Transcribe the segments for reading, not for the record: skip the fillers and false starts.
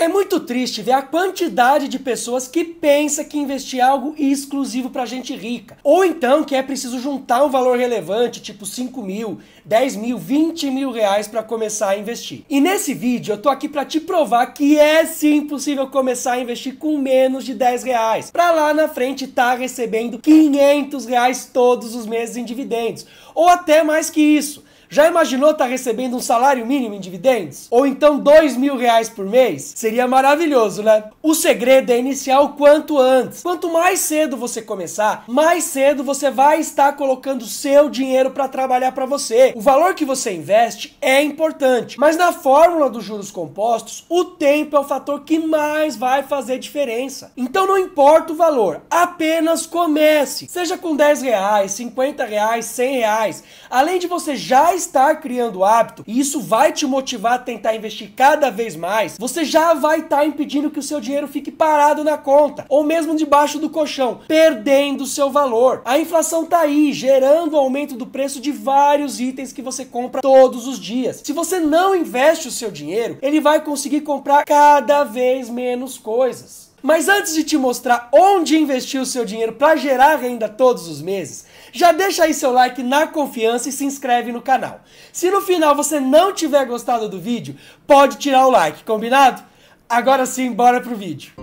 É muito triste ver a quantidade de pessoas que pensa que investir é algo exclusivo para gente rica. Ou então que é preciso juntar um valor relevante, tipo 5 mil, 10 mil, 20 mil reais para começar a investir. E nesse vídeo eu tô aqui para te provar que é sim possível começar a investir com menos de 10 reais. Para lá na frente tá recebendo 500 reais todos os meses em dividendos. Ou até mais que isso. Já imaginou estar recebendo um salário mínimo em dividendos? Ou então 2 mil reais por mês? Seria maravilhoso, né? O segredo é iniciar o quanto antes. Quanto mais cedo você começar, mais cedo você vai estar colocando seu dinheiro para trabalhar para você. O valor que você investe é importante, mas na fórmula dos juros compostos, o tempo é o fator que mais vai fazer diferença. Então não importa o valor, apenas comece. Seja com 10 reais, 50 reais, 100 reais. Além de você já estar criando hábito, e isso vai te motivar a tentar investir cada vez mais, você já vai estar impedindo que o seu dinheiro fique parado na conta, ou mesmo debaixo do colchão, perdendo seu valor. A inflação tá aí, gerando o aumento do preço de vários itens que você compra todos os dias. Se você não investe o seu dinheiro, ele vai conseguir comprar cada vez menos coisas. Mas antes de te mostrar onde investir o seu dinheiro para gerar renda todos os meses, já deixa aí seu like na confiança e se inscreve no canal. Se no final você não tiver gostado do vídeo, pode tirar o like, combinado? Agora sim, bora pro vídeo.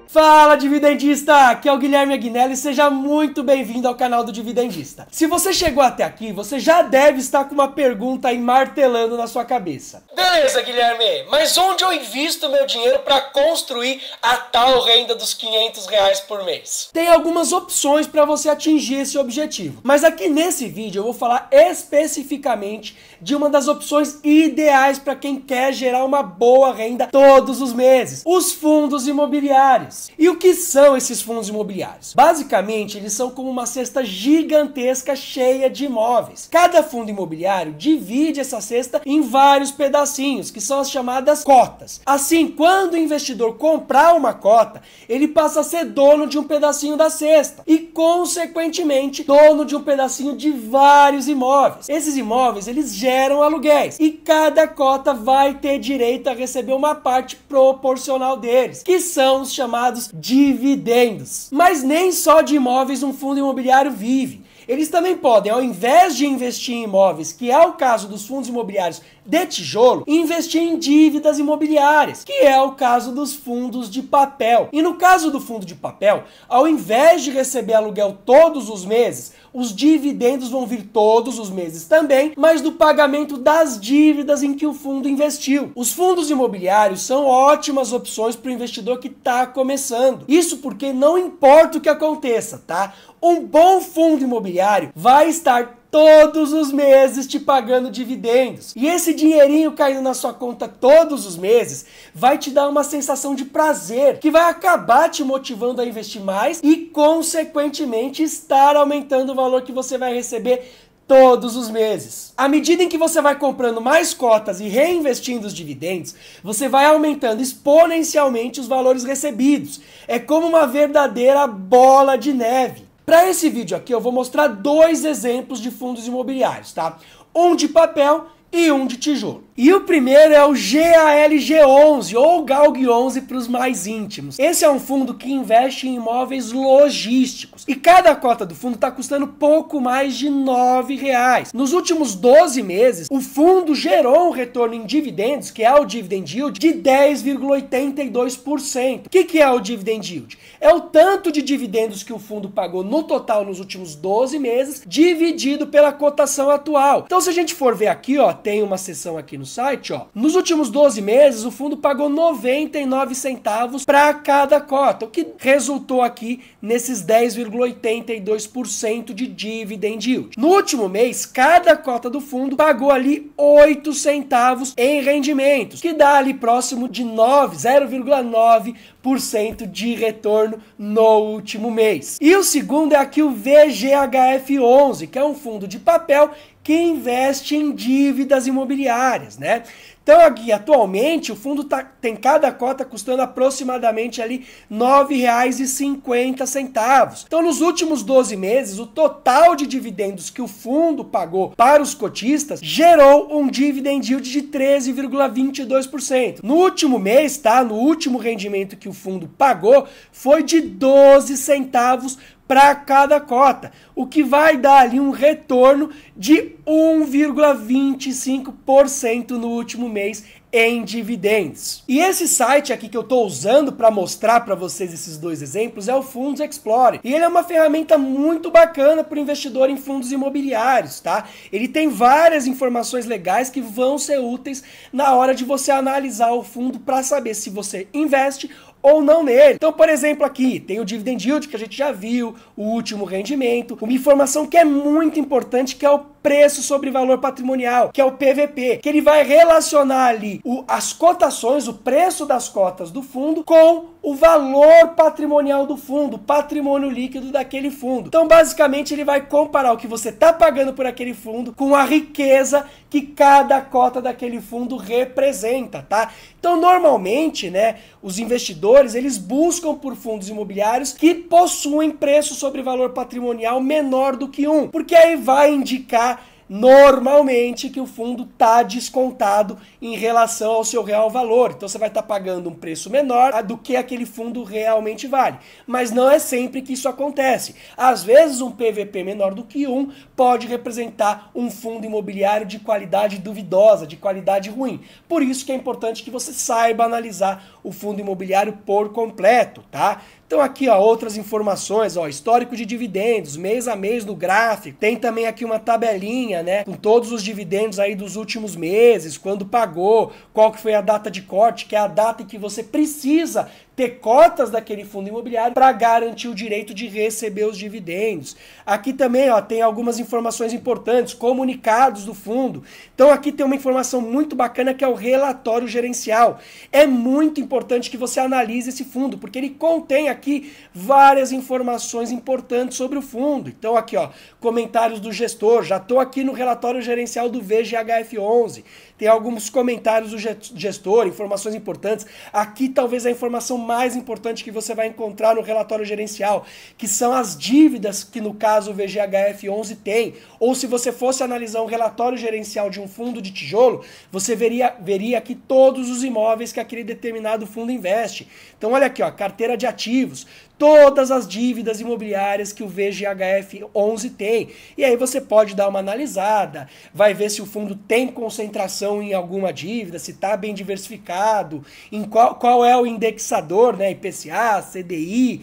Fala, dividendista! Aqui é o Guilherme Aguinello e seja muito bem-vindo ao canal do Dividendista. Se você chegou até aqui, você já deve estar com uma pergunta aí martelando na sua cabeça. Beleza, Guilherme, mas onde eu invisto meu dinheiro para construir a tal renda dos 500 reais por mês? Tem algumas opções para você atingir esse objetivo, mas aqui nesse vídeo eu vou falar especificamente de uma das opções ideais para quem quer gerar uma boa renda todos os meses: os fundos imobiliários. E o que são esses fundos imobiliários? Basicamente, eles são como uma cesta gigantesca cheia de imóveis. Cada fundo imobiliário divide essa cesta em vários pedacinhos, que são as chamadas cotas. Assim, quando o investidor comprar uma cota, ele passa a ser dono de um pedacinho da cesta e, consequentemente, dono de um pedacinho de vários imóveis. Esses imóveis, eles geram aluguéis e cada cota vai ter direito a receber uma parte proporcional deles, que são os chamados dividendos. Mas nem só de imóveis um fundo imobiliário vive. Eles também podem, ao invés de investir em imóveis, que é o caso dos fundos imobiliários de tijolo, investir em dívidas imobiliárias, que é o caso dos fundos de papel. E no caso do fundo de papel, ao invés de receber aluguel todos os meses, os dividendos vão vir todos os meses também, mas do pagamento das dívidas em que o fundo investiu. Os fundos imobiliários são ótimas opções para o investidor que está começando. Isso porque não importa o que aconteça, tá? Um bom fundo imobiliário vai estar todos os meses te pagando dividendos. E esse dinheirinho caindo na sua conta todos os meses vai te dar uma sensação de prazer, que vai acabar te motivando a investir mais e, consequentemente, estar aumentando o valor que você vai receber todos os meses. À medida em que você vai comprando mais cotas e reinvestindo os dividendos, você vai aumentando exponencialmente os valores recebidos. É como uma verdadeira bola de neve. Para esse vídeo aqui eu vou mostrar dois exemplos de fundos imobiliários, tá? Um de papel e um de tijolo. E o primeiro é o GALG11 ou GALG11 para os mais íntimos. Esse é um fundo que investe em imóveis logísticos e cada cota do fundo está custando pouco mais de R$ 9,00. Nos últimos 12 meses, o fundo gerou um retorno em dividendos, que é o dividend yield, de 10,82%. O que é o dividend yield? É o tanto de dividendos que o fundo pagou no total nos últimos 12 meses, dividido pela cotação atual. Então, se a gente for ver aqui, ó, tem uma seção aqui no site, ó. Nos últimos 12 meses, o fundo pagou 99 centavos para cada cota, o que resultou aqui nesses 10,82% de dividend yield. No último mês, cada cota do fundo pagou ali 8 centavos em rendimentos, que dá ali próximo de 0,9% de retorno no último mês. E o segundo é aqui o VGHF11, que é um fundo de papel que investe em dívidas imobiliárias, né? Então aqui, atualmente, o fundo tem cada cota custando aproximadamente ali R$ 9,50. Então nos últimos 12 meses, o total de dividendos que o fundo pagou para os cotistas gerou um dividend yield de 13,22%. No último mês, tá? No último rendimento que o fundo pagou foi de 12 centavos para cada cota, o que vai dar ali um retorno de 1,25% no último mês em dividendos. E esse site aqui que eu estou usando para mostrar para vocês esses dois exemplos é o Fundos Explorer. E ele é uma ferramenta muito bacana para o investidor em fundos imobiliários, tá? Ele tem várias informações legais que vão ser úteis na hora de você analisar o fundo para saber se você investe ou não nele. Então, por exemplo, aqui tem o dividend yield, que a gente já viu, o último rendimento, uma informação que é muito importante, que é o preço sobre valor patrimonial, que é o PVP, que ele vai relacionar ali as cotações, o preço das cotas do fundo com o valor patrimonial do fundo, o patrimônio líquido daquele fundo. Então, basicamente, ele vai comparar o que você está pagando por aquele fundo com a riqueza que cada cota daquele fundo representa, tá? Então, normalmente, né, os investidores, eles buscam por fundos imobiliários que possuem preço sobre valor patrimonial menor do que 1, porque aí vai indicar normalmente que o fundo está descontado em relação ao seu real valor. Então você vai estar pagando um preço menor do que aquele fundo realmente vale. Mas não é sempre que isso acontece. Às vezes um PVP menor do que 1 pode representar um fundo imobiliário de qualidade duvidosa, de qualidade ruim. Por isso que é importante que você saiba analisar o fundo imobiliário por completo, tá? Então aqui, ó, outras informações, ó, histórico de dividendos, mês a mês no gráfico. Tem também aqui uma tabelinha, né, com todos os dividendos aí dos últimos meses, quando pagou, qual que foi a data de corte, que é a data em que você precisa ter cotas daquele fundo imobiliário para garantir o direito de receber os dividendos. Aqui também, ó, tem algumas informações importantes, comunicados do fundo. Então aqui tem uma informação muito bacana que é o relatório gerencial. É muito importante que você analise esse fundo, porque ele contém aqui várias informações importantes sobre o fundo. Então aqui, ó, comentários do gestor. Já estou aqui no relatório gerencial do VGHF11. Tem alguns comentários do gestor, informações importantes. Aqui talvez a informação mais importante que você vai encontrar no relatório gerencial, que são as dívidas que no caso o VGHF11 tem. Ou se você fosse analisar um relatório gerencial de um fundo de tijolo, você veria aqui todos os imóveis que aquele determinado fundo investe. Então olha aqui, ó, carteira de ativos, todas as dívidas imobiliárias que o VGHF11 tem. E aí você pode dar uma analisada, vai ver se o fundo tem concentração em alguma dívida, se está bem diversificado, em qual é o indexador, né, IPCA, CDI,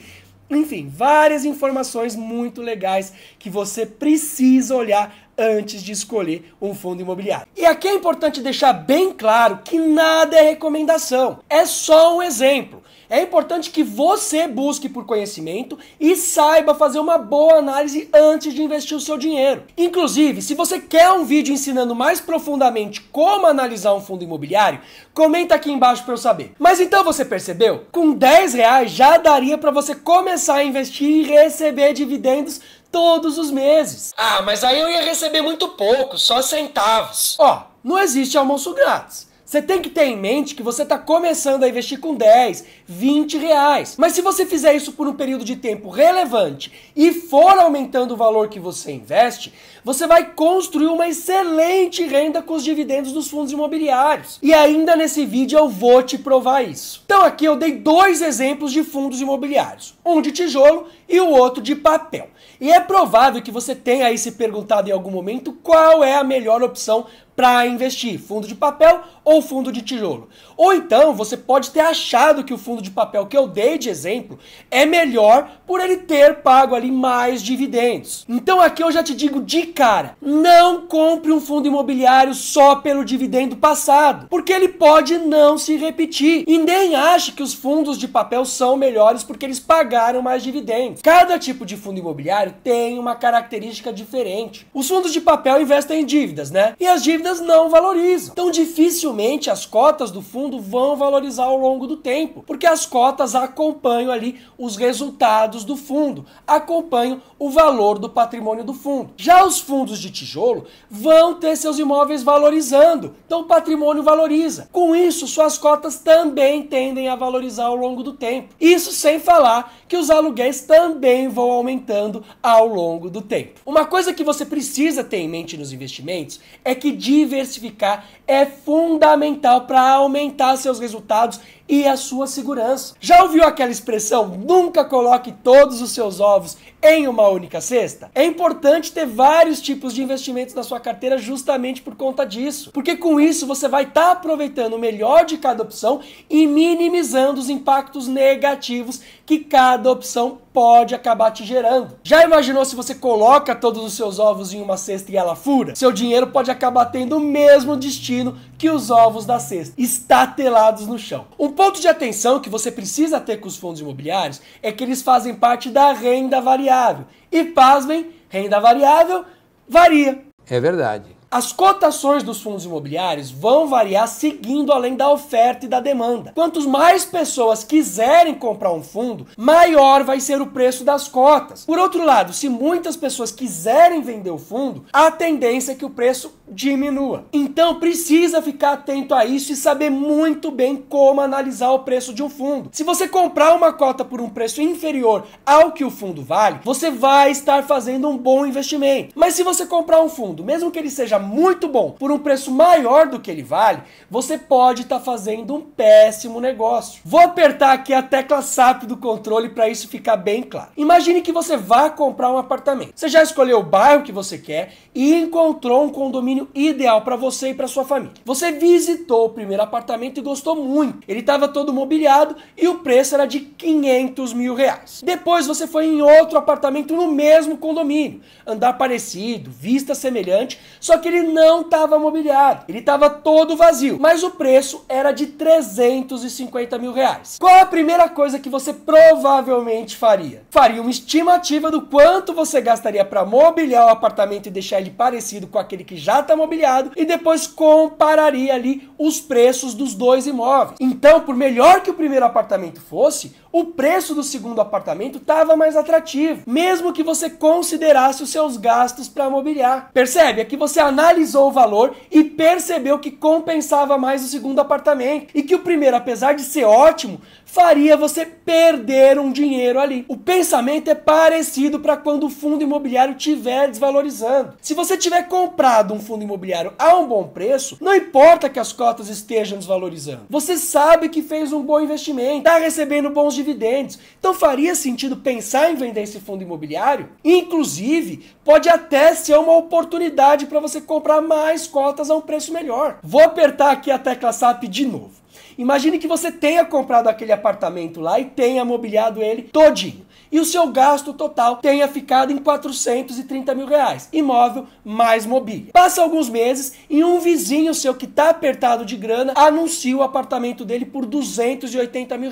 enfim, várias informações muito legais que você precisa olhar antes de escolher um fundo imobiliário. E aqui é importante deixar bem claro que nada é recomendação, é só um exemplo. É importante que você busque por conhecimento e saiba fazer uma boa análise antes de investir o seu dinheiro. Inclusive, se você quer um vídeo ensinando mais profundamente como analisar um fundo imobiliário, comenta aqui embaixo para eu saber. Mas então você percebeu? Com R$10 já daria para você começar a investir e receber dividendos todos os meses. Ah, mas aí eu ia receber muito pouco, só centavos. Ó, não existe almoço grátis. Você tem que ter em mente que você está começando a investir com 10, 20 reais. Mas se você fizer isso por um período de tempo relevante e for aumentando o valor que você investe, você vai construir uma excelente renda com os dividendos dos fundos imobiliários. E ainda nesse vídeo eu vou te provar isso. Então aqui eu dei dois exemplos de fundos imobiliários. Um de tijolo e o outro de papel. E é provável que você tenha aí se perguntado em algum momento qual é a melhor opção para investir, fundo de papel ou fundo de tijolo. Ou então você pode ter achado que o fundo de papel que eu dei de exemplo é melhor por ele ter pago ali mais dividendos. Então aqui eu já te digo de cara, não compre um fundo imobiliário só pelo dividendo passado, porque ele pode não se repetir. E nem ache que os fundos de papel são melhores porque eles pagaram mais dividendos. Cada tipo de fundo imobiliário tem uma característica diferente. Os fundos de papel investem em dívidas, né? E as dívidas não valorizam. Então dificilmente Naturalmente, as cotas do fundo vão valorizar ao longo do tempo, porque as cotas acompanham ali os resultados do fundo, acompanham o valor do patrimônio do fundo. Já os fundos de tijolo vão ter seus imóveis valorizando, então o patrimônio valoriza. Com isso, suas cotas também tendem a valorizar ao longo do tempo. Isso sem falar que os aluguéis também vão aumentando ao longo do tempo. Uma coisa que você precisa ter em mente nos investimentos é que diversificar é fundamental para aumentar seus resultados e a sua segurança. Já ouviu aquela expressão, nunca coloque todos os seus ovos em uma única cesta? É importante ter vários tipos de investimentos na sua carteira justamente por conta disso, porque com isso você vai estar aproveitando o melhor de cada opção e minimizando os impactos negativos que cada opção pode acabar te gerando. Já imaginou se você coloca todos os seus ovos em uma cesta e ela fura? Seu dinheiro pode acabar tendo o mesmo destino que os ovos da cesta, estatelados no chão. Um ponto de atenção que você precisa ter com os fundos imobiliários é que eles fazem parte da renda variável. E pasmem, renda variável varia. É verdade. As cotações dos fundos imobiliários vão variar seguindo além da oferta e da demanda. Quantos mais pessoas quiserem comprar um fundo, maior vai ser o preço das cotas. Por outro lado, se muitas pessoas quiserem vender o fundo, a tendência é que o preço diminua. Então precisa ficar atento a isso e saber muito bem como analisar o preço de um fundo. Se você comprar uma cota por um preço inferior ao que o fundo vale, você vai estar fazendo um bom investimento. Mas se você comprar um fundo, mesmo que ele seja muito bom, por um preço maior do que ele vale, você pode estar fazendo um péssimo negócio. Vou apertar aqui a tecla SAP do controle para isso ficar bem claro. Imagine que você vá comprar um apartamento. Você já escolheu o bairro que você quer e encontrou um condomínio ideal para você e para sua família. Você visitou o primeiro apartamento e gostou muito. Ele estava todo mobiliado e o preço era de R$500 mil. Depois você foi em outro apartamento no mesmo condomínio. Andar parecido, vista semelhante, só que ele não estava mobiliado. Ele estava todo vazio, mas o preço era de R$350 mil. Qual a primeira coisa que você provavelmente faria? Faria uma estimativa do quanto você gastaria para mobiliar o apartamento e deixar ele parecido com aquele que já está mobiliado e depois compararia ali os preços dos dois imóveis. Então, por melhor que o primeiro apartamento fosse, o preço do segundo apartamento estava mais atrativo, mesmo que você considerasse os seus gastos para mobiliar. Percebe? Aqui você analisou o valor e percebeu que compensava mais o segundo apartamento e que o primeiro, apesar de ser ótimo, faria você perder um dinheiro ali. O pensamento é parecido para quando o fundo imobiliário estiver desvalorizando. Se você tiver comprado um fundo imobiliário a um bom preço, não importa que as cotas estejam desvalorizando. Você sabe que fez um bom investimento, está recebendo bons dividendos. Então faria sentido pensar em vender esse fundo imobiliário? Inclusive, pode até ser uma oportunidade para você comprar mais cotas a um preço melhor. Vou apertar aqui a tecla SAP de novo. Imagine que você tenha comprado aquele apartamento lá e tenha mobiliado ele todinho. E o seu gasto total tenha ficado em R$430 mil. Imóvel mais mobília. Passa alguns meses e um vizinho seu que está apertado de grana anuncia o apartamento dele por R$280 mil.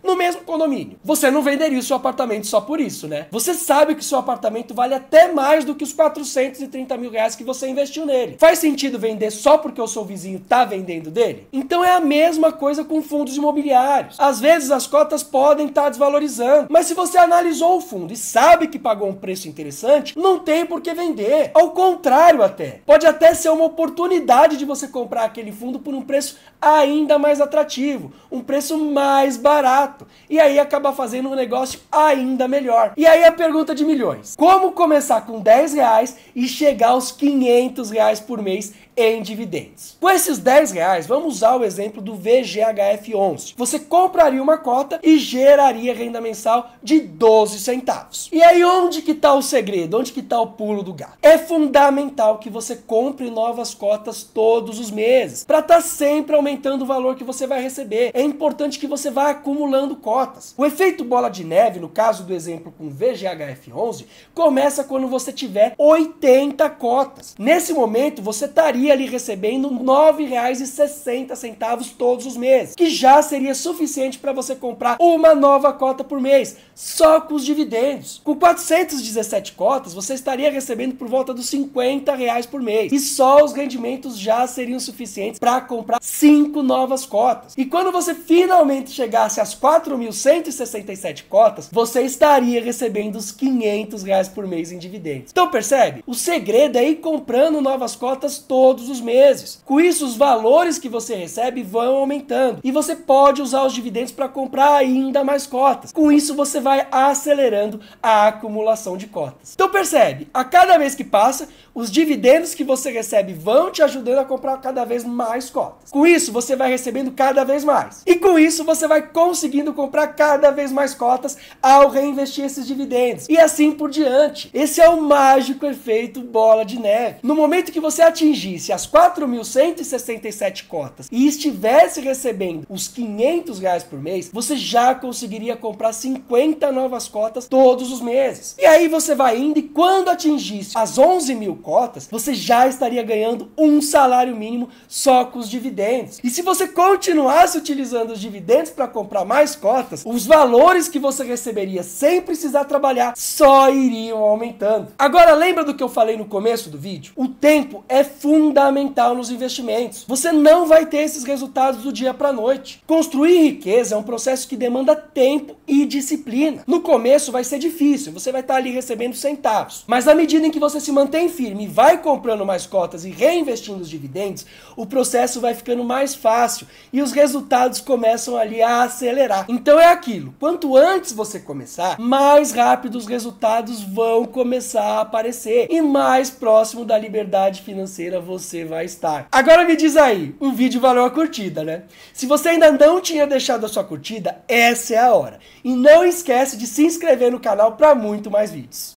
No mesmo condomínio. Você não venderia o seu apartamento só por isso, né? Você sabe que o seu apartamento vale até mais do que os R$430 mil que você investiu nele. Faz sentido vender só porque o seu vizinho está vendendo dele? Então é a mesma coisa com fundos imobiliários. Às vezes as cotas podem estar desvalorizando, mas se você analisou o fundo e sabe que pagou um preço interessante, não tem por que vender. Ao contrário até. Pode até ser uma oportunidade de você comprar aquele fundo por um preço ainda mais atrativo, um preço mais barato. E aí acabar fazendo um negócio ainda melhor. E aí a pergunta de milhões. Como começar com R$10 e chegar aos R$500 por mês em dividendos? Com esses R$10, vamos usar o exemplo do VGHF11. Você compraria uma cota e geraria renda mensal de 12 centavos. E aí onde que está o segredo? Onde que está o pulo do gato? É fundamental que você compre novas cotas todos os meses, para estar sempre aumentando o valor que você vai receber. É importante que você vá acumulando cotas. O efeito bola de neve, no caso do exemplo com VGHF11, começa quando você tiver 80 cotas. Nesse momento, você estaria estaria ali recebendo R$ 9,60 todos os meses, que já seria suficiente para você comprar uma nova cota por mês, só com os dividendos. Com 417 cotas, você estaria recebendo por volta dos R$ 50 por mês, e só os rendimentos já seriam suficientes para comprar 5 novas cotas. E quando você finalmente chegasse às 4.167 cotas, você estaria recebendo os R$ 500 por mês em dividendos. Então percebe? O segredo é ir comprando novas cotas todos os meses. Com isso, os valores que você recebe vão aumentando e você pode usar os dividendos para comprar ainda mais cotas. Com isso, você vai acelerando a acumulação de cotas. Então percebe? A cada vez que passa, os dividendos que você recebe vão te ajudando a comprar cada vez mais cotas. Com isso, você vai recebendo cada vez mais. E com isso, você vai conseguindo comprar cada vez mais cotas ao reinvestir esses dividendos. E assim por diante. Esse é o mágico efeito bola de neve. No momento que você atingisse as 4.167 cotas e estivesse recebendo os R$ 500 por mês, você já conseguiria comprar 50 novas cotas todos os meses. E aí você vai indo e quando atingisse as 11.000 cotas, você já estaria ganhando um salário mínimo só com os dividendos. E se você continuasse utilizando os dividendos para comprar mais cotas, os valores que você receberia sem precisar trabalhar só iriam aumentando. Agora, lembra do que eu falei no começo do vídeo? O tempo é fundamental nos investimentos. Você não vai ter esses resultados do dia para a noite. Construir riqueza é um processo que demanda tempo e disciplina. No começo vai ser difícil, você vai estar ali recebendo centavos. Mas à medida em que você se mantém firme e vai comprando mais cotas e reinvestindo os dividendos, o processo vai ficando mais fácil e os resultados começam ali a acelerar. Então é aquilo, quanto antes você começar, mais rápido os resultados vão começar a aparecer e mais próximo da liberdade financeira você vai estar. Agora me diz aí, o vídeo valeu a curtida, né? Se você ainda não tinha deixado a sua curtida, essa é a hora. E não esquece de se inscrever no canal para muito mais vídeos.